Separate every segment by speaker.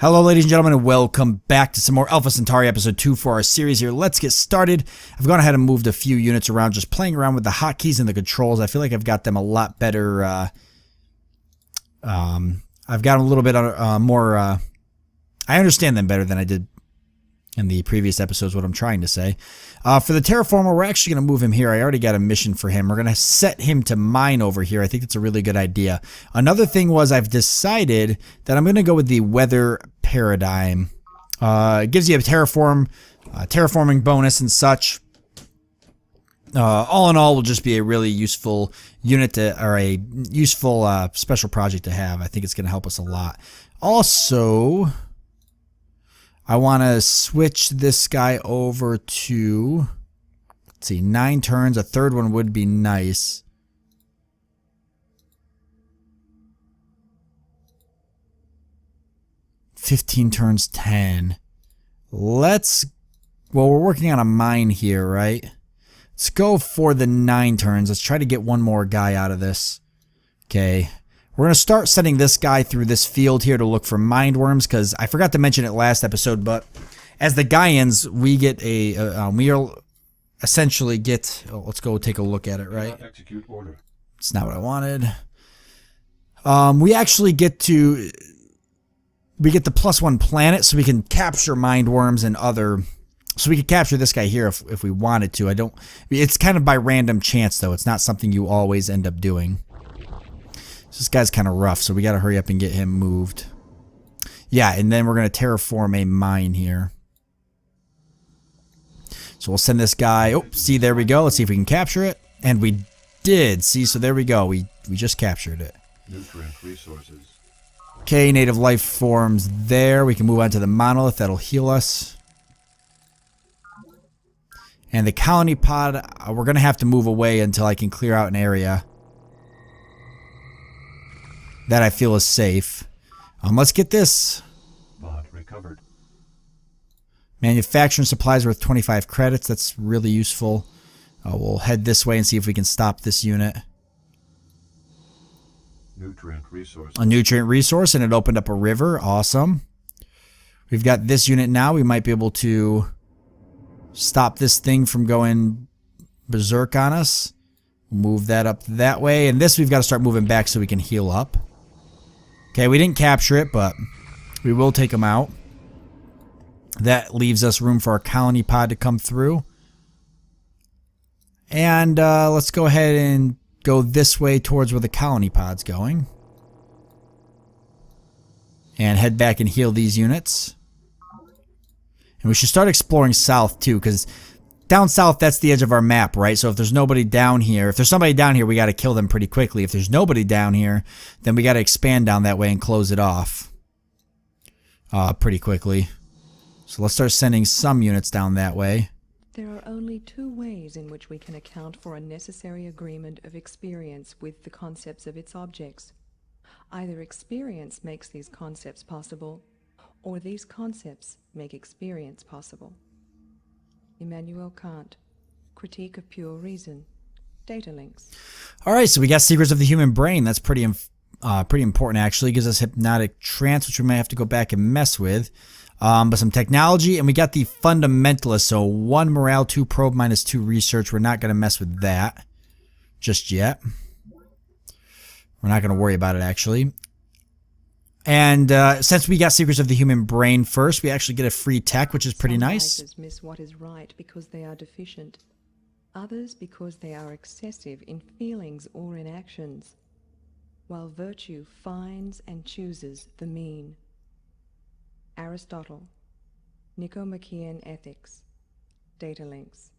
Speaker 1: Hello ladies and gentlemen, and welcome back to some more Alpha Centauri episode 2 for our series here. Let's get started. I've gone ahead and moved a few units around, just playing around with the hotkeys and the controls. I feel like I've got them a lot better. I've got them a little bit more, I understand them better than I did in the previous episodes, what I'm trying to say. For the terraformer, we're actually going to move him here. I already got a mission for him. We're going to set him to mine over here. I think that's a really good idea. Another thing was I've decided that I'm going to go with the weather paradigm. It gives you a terraforming bonus and such. All in all, will just be a really useful unit or a useful special project to have. I think it's going to help us a lot. Also, I want to switch this guy over to, let's see, 9 turns. A third one would be nice. "15 turns, 10. Let's, well, we're working on a mine here, right? Let's go for the 9 turns. Let's try to get one more guy out of this. Okay. We're going to start sending this guy through this field here to look for mind worms, because I forgot to mention it last episode, but as the Gaians, we get a, we essentially get, let's go take a look at it, right?
Speaker 2: Execute order.
Speaker 1: It's not what I wanted. We actually get to, we get the +1 planet, so we can capture mind worms and other, so we could capture this guy here if we wanted to. It's kind of by random chance, though. It's not something you always end up doing. This guy's kind of rough, so we got to hurry up and get him moved. Yeah, and then we're going to terraform a mine here. So we'll send this guy. Oh, see, there we go. Let's see if we can capture it. And we did. See, so there we go. We just captured it.
Speaker 2: Nutrient resources.
Speaker 1: Okay, native life forms there. We can move on to the monolith. That'll heal us. And the colony pod, we're going to have to move away until I can clear out an area that I feel is safe. Let's get this.
Speaker 2: Pod recovered.
Speaker 1: Manufacturing supplies worth 25 credits. That's really useful. We'll head this way and see if we can stop this unit.
Speaker 2: Nutrient resource.
Speaker 1: A nutrient resource, and it opened up a river. Awesome. We've got this unit now. We might be able to stop this thing from going berserk on us. Move that up that way. And this we've got to start moving back so we can heal up. Okay, we didn't capture it, but we will take them out. That leaves us room for our colony pod to come through. And let's go ahead and go this way towards where the colony pod's going. And head back and heal these units. And we should start exploring south too, because down south, that's the edge of our map, right? So if there's nobody down here, if there's somebody down here, we got to kill them pretty quickly. If there's nobody down here, then we got to expand down that way and close it off pretty quickly. So let's start sending some units down that way.
Speaker 3: There are only 2 ways in which we can account for a necessary agreement of experience with the concepts of its objects. Either experience makes these concepts possible, or these concepts make experience possible. Immanuel Kant, Critique of Pure Reason, Data Links.
Speaker 1: All right, so we got Secrets of the Human Brain. That's pretty important, actually. It gives us hypnotic trance, which we might have to go back and mess with. But some technology, and we got the Fundamentalist. So 1 morale, 2 probe, -2 research. We're not going to mess with that just yet. We're not going to worry about it, actually. And since we got Secrets of the Human Brain first, we actually get a free tech, which is pretty nice.
Speaker 3: Some writers miss what is right because they are deficient. Others because they are excessive in feelings or in actions. While virtue finds and chooses the mean. Aristotle, Nicomachean Ethics, Data Links.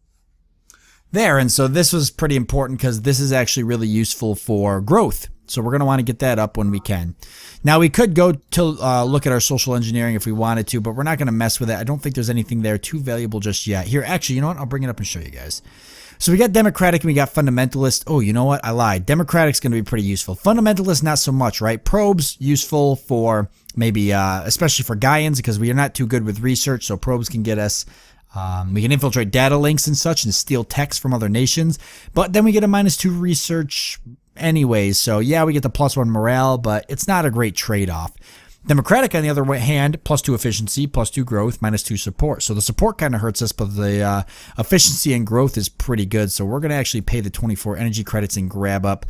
Speaker 1: There, and so this was pretty important because this is actually really useful for growth. So we're going to want to get that up when we can. Now we could go to look at our social engineering if we wanted to, but we're not going to mess with it. I don't think there's anything there too valuable just yet. Here, actually, you know what? I'll bring it up and show you guys. So we got Democratic and we got Fundamentalist. Oh, you know what? I lied. Democratic's going to be pretty useful. Fundamentalist, not so much, right? Probes, useful for maybe, especially for Gaians, because we are not too good with research, so probes can get us. We can infiltrate data links and such and steal text from other nations. But then we get a -2 research anyways. So yeah, we get the +1 morale, but it's not a great trade-off. Democratic, on the other hand, +2 efficiency, +2 growth, -2 support. So the support kind of hurts us, but the efficiency and growth is pretty good. So we're going to actually pay the 24 energy credits and grab up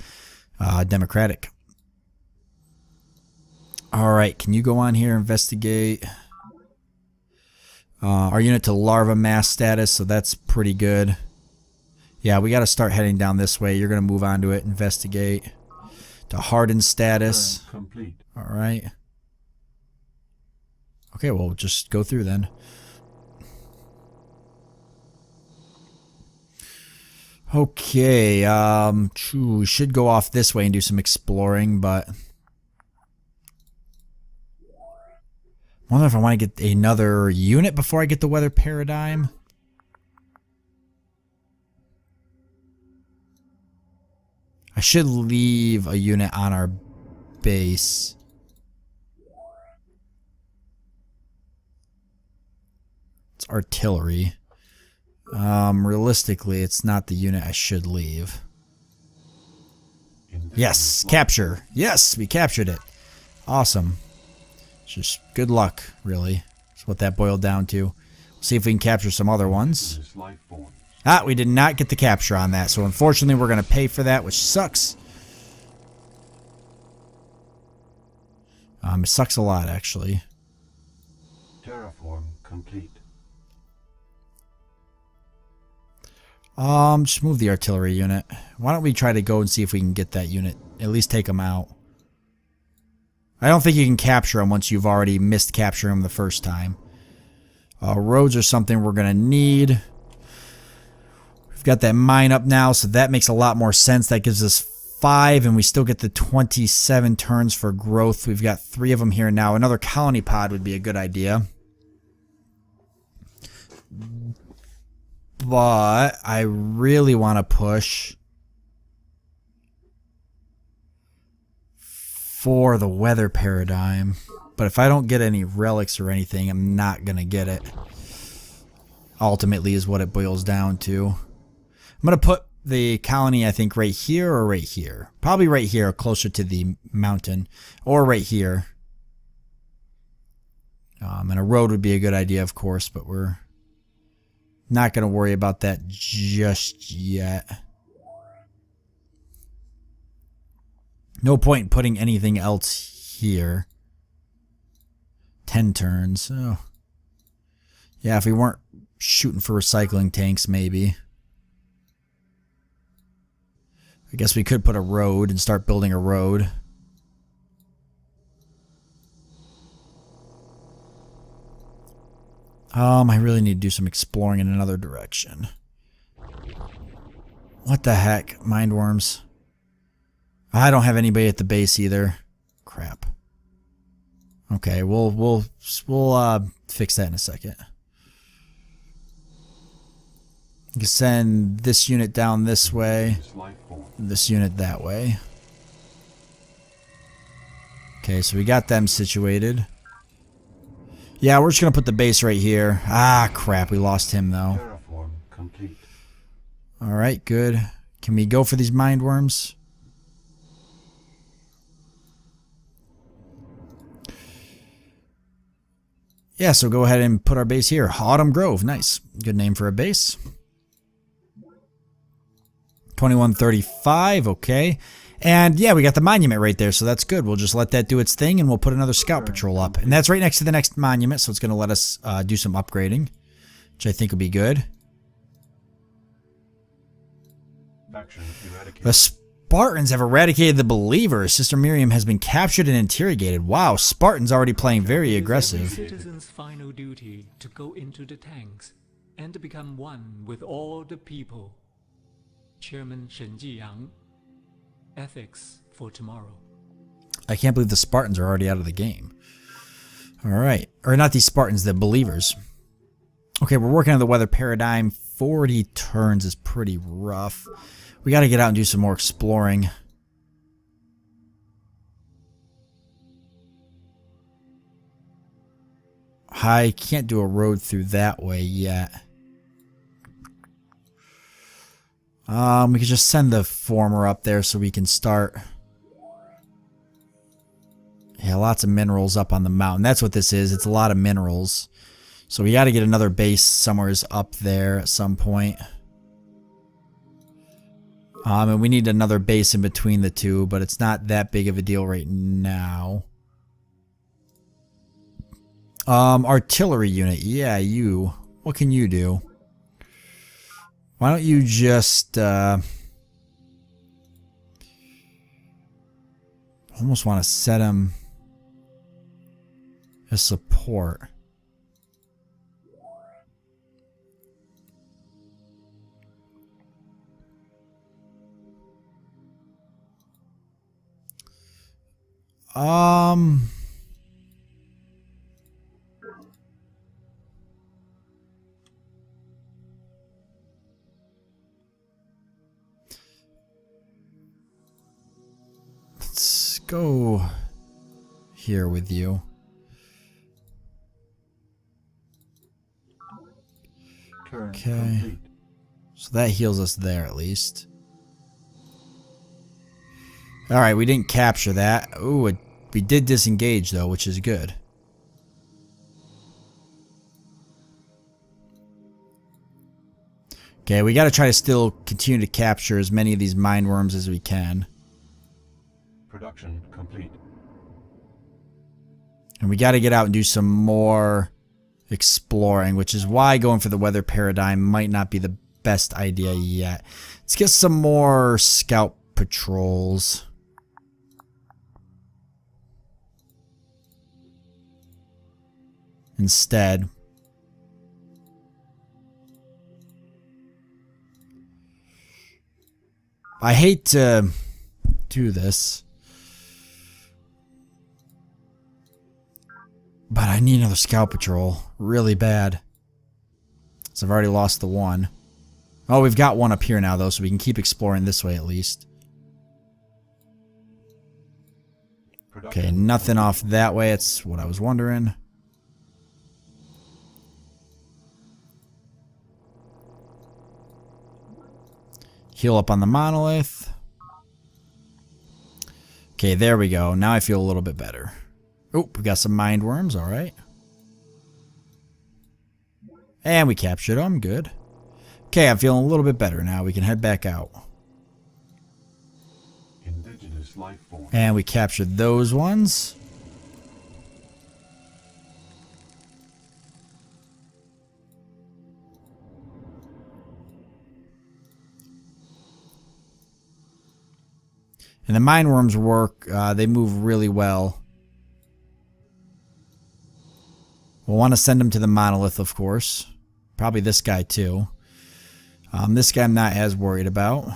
Speaker 1: Democratic. All right, can you go on here, investigate our unit to larva mass status? So that's pretty good. Yeah, we got to start heading down this way. You're going to move on to it, investigate to hardened status.
Speaker 2: Complete.
Speaker 1: All right. Okay, well, just go through then. Okay, we should go off this way and do some exploring, but I wonder if I want to get another unit before I get the weather paradigm. I should leave a unit on our base. It's artillery. Realistically, it's not the unit I should leave. Yes, capture. Yes, we captured it. Awesome. Just good luck, really. That's what that boiled down to. See if we can capture some other ones. Ah, we did not get the capture on that, so unfortunately we're going to pay for that, which sucks. It sucks a lot, actually.
Speaker 2: Terraform complete.
Speaker 1: Just move the artillery unit. Why don't we try to go and see if we can get that unit, at least take them out. I don't think you can capture them once you've already missed capturing them the first time. Roads are something we're going to need. We've got that mine up now, so that makes a lot more sense. That gives us 5, and we still get the 27 turns for growth. We've got 3 of them here now. Another colony pod would be a good idea. But I really want to push for the weather paradigm. But if I don't get any relics or anything, I'm not going to get it. Ultimately is what it boils down to. I'm going to put the colony, I think, right here or right here. Probably right here, closer to the mountain. Or right here. And a road would be a good idea, of course, but we're not going to worry about that just yet. No point in putting anything else here. 10 turns. Oh. Yeah, if we weren't shooting for recycling tanks, maybe. I guess we could put a road and start building a road. I really need to do some exploring in another direction. What the heck? Mindworms. I don't have anybody at the base either. Crap. Okay, we'll fix that in a second. You can send this unit down this way, this unit that way. Okay, so we got them situated. Yeah, we're just gonna put the base right here. Ah, crap, we lost him though.
Speaker 2: Terraform complete.
Speaker 1: Alright, good. Can we go for these mindworms? Yeah, so go ahead and put our base here. Autumn Grove, nice. Good name for a base. 2135, okay. And yeah, we got the monument right there, so that's good. We'll just let that do its thing, and we'll put another scout patrol up. And that's right next to the next monument, so it's going to let us do some upgrading, which I think will be good. The Spartans have eradicated the believers. Sister Miriam has been captured and interrogated. Wow, Spartans already playing very aggressive.
Speaker 4: Citizens' final duty to go into the tanks and become one with all the people. Chairman Shen Jiyang. Ethics for tomorrow.
Speaker 1: I can't believe the Spartans are already out of the game. Alright. Or not these Spartans, the believers. Okay, we're working on the weather paradigm. 40 turns is pretty rough. We got to get out and do some more exploring. I can't do a road through that way yet. We could just send the former up there so we can start Yeah, lots of minerals up on the mountain. That's what this is. It's a lot of minerals. So we got to get another base somewhere up there at some point. And we need another base in between the two, but it's not that big of a deal right now. Artillery unit. Yeah, you. What can you do? Why don't you just, almost want to set him as support. Let's go here with you.
Speaker 2: Turn
Speaker 1: Okay.
Speaker 2: complete.
Speaker 1: So that heals us there at least. Alright, we didn't capture that. Ooh, we did disengage though, which is good. Okay, we gotta try to still continue to capture as many of these mind worms as we can.
Speaker 2: Production complete.
Speaker 1: And we gotta get out and do some more exploring, which is why going for the weather paradigm might not be the best idea yet. Let's get some more scout patrols. Instead. I hate to do this, but I need another scout patrol really bad. So I've already lost the one. Oh, we've got one up here now though, so we can keep exploring this way at least. Okay, nothing off that way. It's what I was wondering. Heal up on the monolith. Okay, there we go. Now I feel a little bit better. Oh, we got some mind worms. All right. And we captured them. Good. Okay, I'm feeling a little bit better now. We can head back out.
Speaker 2: Indigenous life form.
Speaker 1: And we captured those ones. And the mind worms work. They move really well. We'll want to send them to the monolith, of course. Probably this guy, too. This guy I'm not as worried about.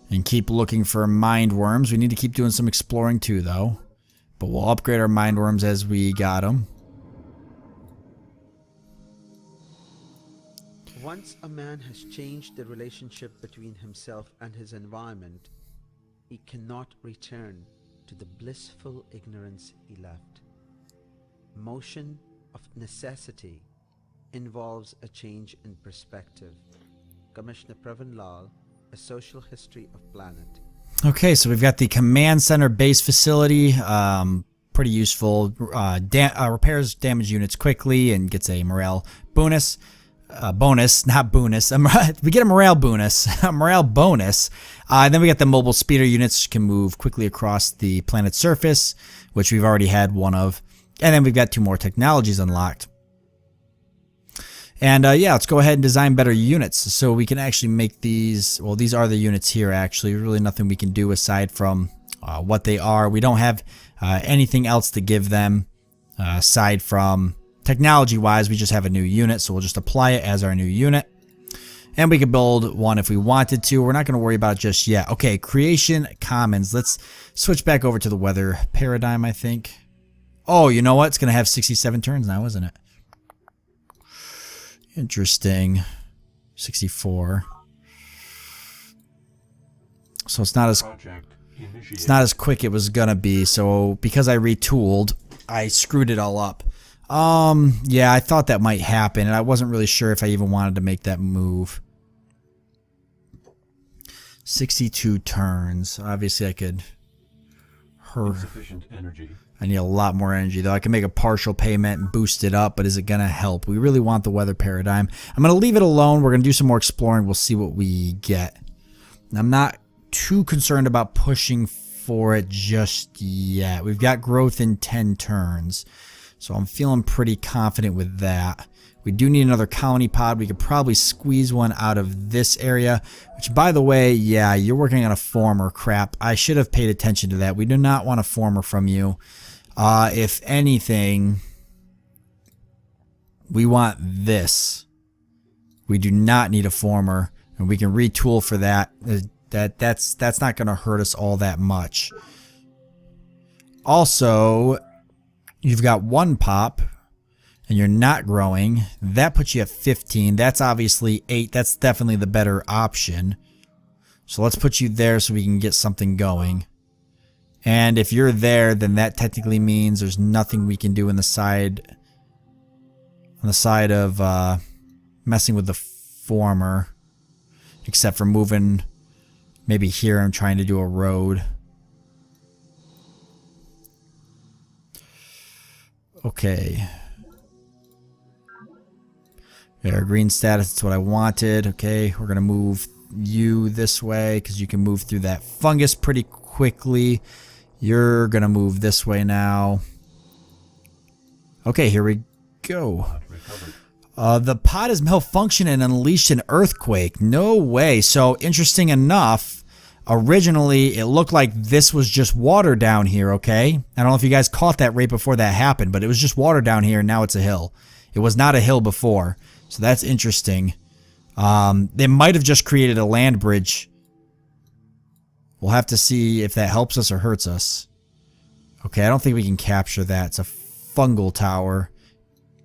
Speaker 1: And keep looking for mind worms. We need to keep doing some exploring, too, though. But we'll upgrade our mind worms as we got them.
Speaker 5: Once a man has changed the relationship between himself and his environment, he cannot return to the blissful ignorance he left. Motion of necessity involves a change in perspective. Commissioner Pravin Lal, A Social History of Planet.
Speaker 1: Okay, so we've got the command center base facility. Pretty useful. Repairs damage units quickly and gets a morale bonus. Not bonus. We get a morale bonus. A morale bonus. And then we got the mobile speeder units, which can move quickly across the planet's surface, which we've already had one of. And then we've got 2 more technologies unlocked. And yeah, let's go ahead and design better units so we can actually make these. Well, these are the units here, actually. Really nothing we can do aside from what they are. We don't have anything else to give them aside from technology-wise. We just have a new unit, so we'll just apply it as our new unit. And we could build one if we wanted to. We're not going to worry about it just yet. Okay, creation commons. Let's switch back over to the weather paradigm, I think. Oh, you know what? It's going to have 67 turns now, isn't it? Interesting. 64. So it's not as quick it was gonna be. So because I retooled, I screwed it all up. Yeah, I thought that might happen, and I wasn't really sure if I even wanted to make that move. 62 turns. Obviously, I could...
Speaker 2: Insufficient energy.
Speaker 1: I need a lot more energy, though. I can make a partial payment and boost it up, but is it going to help? We really want the weather paradigm. I'm going to leave it alone. We're going to do some more exploring. We'll see what we get. I'm not too concerned about pushing for it just yet. We've got growth in 10 turns, so I'm feeling pretty confident with that. We do need another colony pod. We could probably squeeze one out of this area, which, by the way, yeah, you're working on a former. Crap. I should have paid attention to that. We do not want a former from you. If anything, we want this. We do not need a former, and we can retool for that. That's not going to hurt us all that much. Also, you've got one pop, and you're not growing. That puts you at 15. That's obviously 8. That's definitely the better option. So let's put you there so we can get something going. And if you're there, then that technically means there's nothing we can do on the side of messing with the former, except for moving. Maybe here I'm trying to do a road. Okay. There, green status, that's what I wanted. Okay, we're going to move you this way because you can move through that fungus pretty quickly. You're going to move this way now. Okay, here we go. The pod has malfunctioned and unleashed an earthquake. No way. So, interesting enough, originally it looked like this was just water down here, okay? I don't know if you guys caught that right before that happened, but it was just water down here and now it's a hill. It was not a hill before. So that's interesting. They might have just created a land bridge. We'll have to see if that helps us or hurts us. Okay, I don't think we can capture that. It's a fungal tower.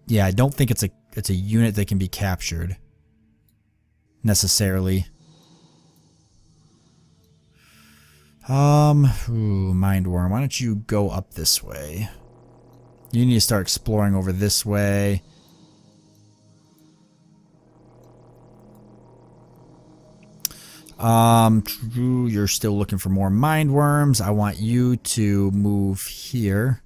Speaker 1: Yeah, I don't think it's a unit that can be captured necessarily. Mindworm, why don't you go up this way? You need to start exploring over this way. True, you're still looking for more mind worms. I want you to move here.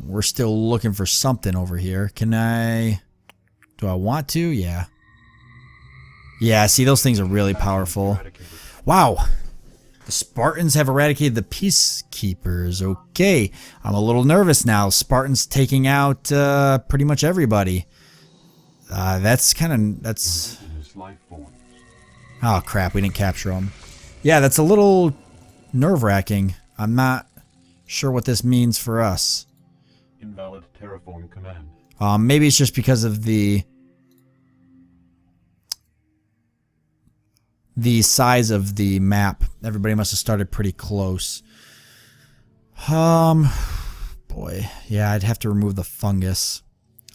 Speaker 1: We're still looking for something over here. Can I... Do I want to? Yeah. Yeah, see, those things are really powerful. Wow. The Spartans have eradicated the peacekeepers. Okay. I'm a little nervous now. Spartans taking out pretty much everybody. That's kind of... That's... Oh, crap. We didn't capture them. Yeah, that's a little nerve-wracking. I'm not sure what this means for us.
Speaker 2: Invalid terraform command.
Speaker 1: Maybe it's just because of the size of the map. Everybody must have started pretty close. Boy. Yeah, I'd have to remove the fungus.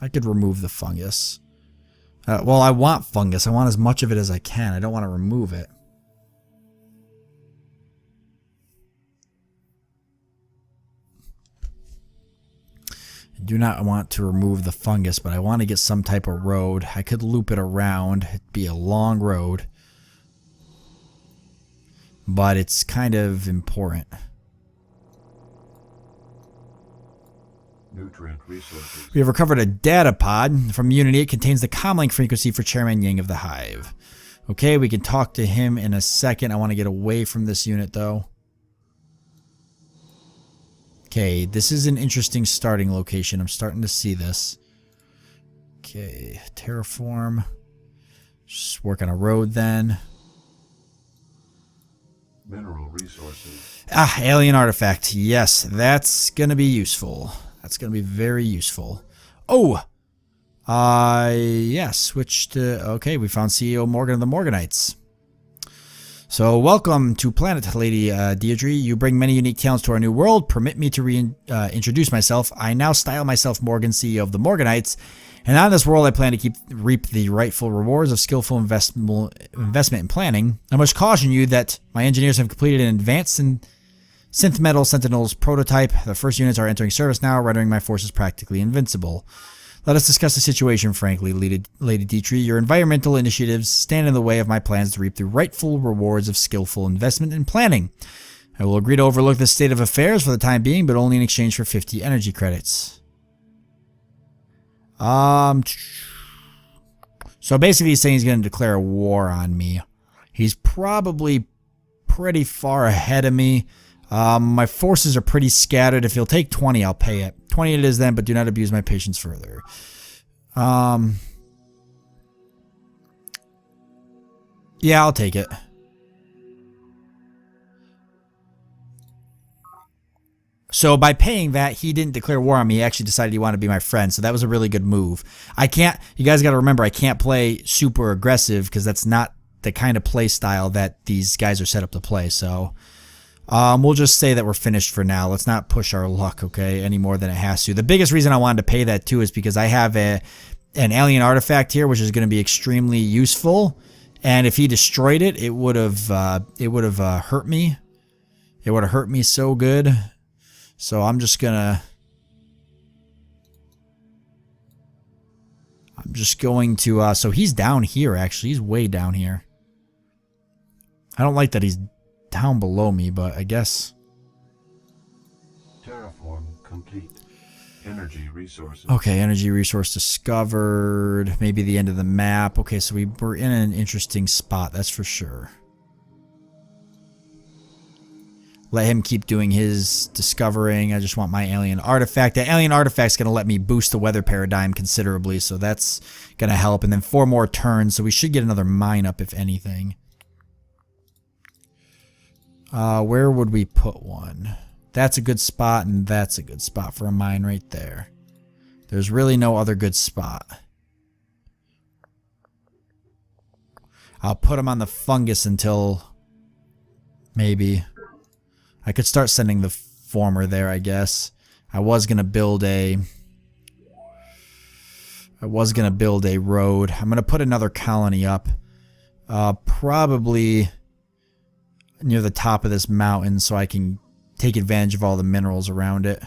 Speaker 1: I could remove the fungus. Well, I want fungus. I want as much of it as I can. I don't want to remove it. I do not want to remove the fungus, but I want to get some type of road. I could loop it around. It'd be a long road. But it's kind of important.
Speaker 2: Nutrient resources.
Speaker 1: We have recovered a data pod from Unity. It contains the comlink frequency for Chairman Yang of the Hive. Okay, we can talk to him in a second. I want to get away from this unit, though. Okay, this is an interesting starting location. I'm starting to see this. Okay, terraform. Just work on a road then.
Speaker 2: Mineral resources.
Speaker 1: Ah, alien artifact. Yes, that's going to be useful. That's going to be very useful. Oh! Yeah, switch to... Okay, we found CEO Morgan of the Morganites. So, welcome to Planet, Lady Deirdre. You bring many unique talents to our new world. Permit me to introduce myself. I now style myself Morgan, CEO of the Morganites. And on this world, I plan to reap the rightful rewards of skillful investment and planning. I must caution you that my engineers have completed an advanced Synth Metal Sentinels prototype. The first units are entering service now, rendering my forces practically invincible. Let us discuss the situation frankly, Lady Dietrich. Your environmental initiatives stand in the way of my plans to reap the rightful rewards of skillful investment and planning. I will agree to overlook this state of affairs for the time being, but only in exchange for 50 energy credits. So basically he's saying he's going to declare war on me. He's probably pretty far ahead of me. My forces are pretty scattered. If he'll take 20, I'll pay it. 20 it is then, but do not abuse my patience further. Yeah, I'll take it. So by paying that, he didn't declare war on me. He actually decided he wanted to be my friend. So that was a really good move. You guys got to remember, I can't play super aggressive because that's not the kind of play style that these guys are set up to play. So we'll just say that we're finished for now. Let's not push our luck, okay, any more than it has to. The biggest reason I wanted to pay that too is because I have an alien artifact here, which is going to be extremely useful. And if he destroyed it, it would have hurt me. It would have hurt me so good. So I'm just going to, so he's down here actually. He's way down here. I don't like that he's down below me, but I guess.
Speaker 2: Terraform complete. Energy resources.
Speaker 1: Okay, energy resource discovered. Maybe the end of the map. Okay, so we're in an interesting spot, that's for sure. Let him keep doing his discovering. I just want my alien artifact. That alien artifact's going to let me boost the weather paradigm considerably, so that's going to help. And then 4 more turns, so we should get another mine up if anything. Where would we put one? That's a good spot, and that's a good spot for a mine right there. There's really no other good spot. I'll put him on the fungus until maybe. I could start sending the former there, I guess. I was gonna build a road. I'm gonna put another colony up. Probably near the top of this mountain so I can take advantage of all the minerals around it.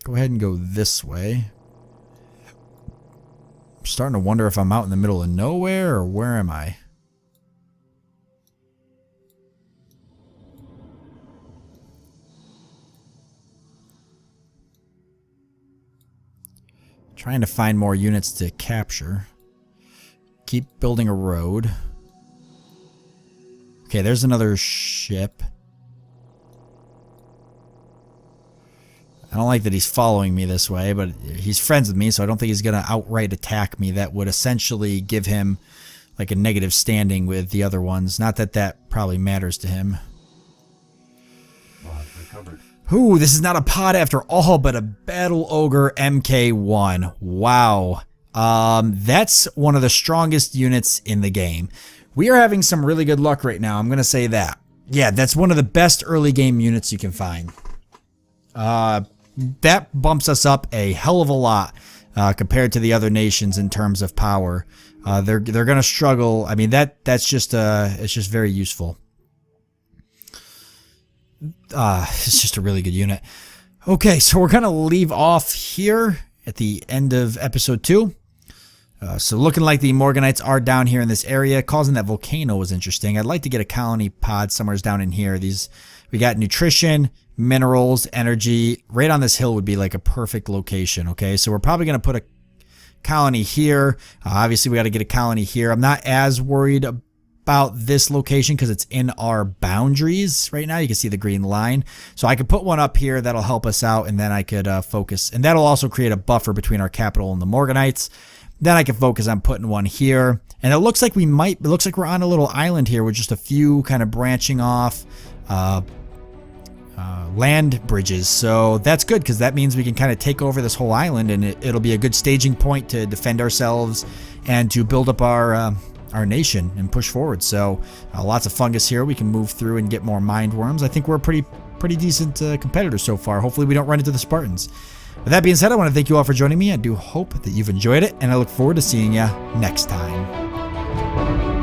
Speaker 1: Go ahead and go this way. I'm starting to wonder if I'm out in the middle of nowhere or where am I? Trying to find more units to capture. Keep building a road. Okay, there's another ship. I don't like that he's following me this way, but he's friends with me, so I don't think he's going to outright attack me. That would essentially give him like a negative standing with the other ones. Not that that probably matters to him.
Speaker 2: Recovered.
Speaker 1: Ooh, this is not a pod after all, but a Battle Ogre MK1. Wow. That's one of the strongest units in the game. We are having some really good luck right now. I'm going to say that. Yeah, that's one of the best early game units you can find. That bumps us up a hell of a lot compared to the other nations in terms of power. They're going to struggle. I mean, that's just it's just very useful. It's just a really good unit. Okay, so we're going to leave off here at the end of episode 2. So looking like the Morganites are down here in this area. Causing that volcano was interesting. I'd like to get a colony pod somewhere down in here. We got nutrition, minerals, energy. Right on this hill would be like a perfect location, okay? So we're probably going to put a colony here. Obviously, we got to get a colony here. I'm not as worried about this location because it's in our boundaries right now. You can see the green line. So I could put one up here. That'll help us out, and then I could focus. And that'll also create a buffer between our capital and the Morganites. Then I can focus on putting one here. And it looks like it looks like we're on a little island here with just a few kind of branching off land bridges. So that's good because that means we can kind of take over this whole island, and it'll be a good staging point to defend ourselves and to build up our nation and push forward. So lots of fungus here. We can move through and get more mind worms. I think we're a pretty pretty decent competitors so far. Hopefully we don't run into the Spartans. With that being said, I want to thank you all for joining me. I do hope that you've enjoyed it, and I look forward to seeing you next time.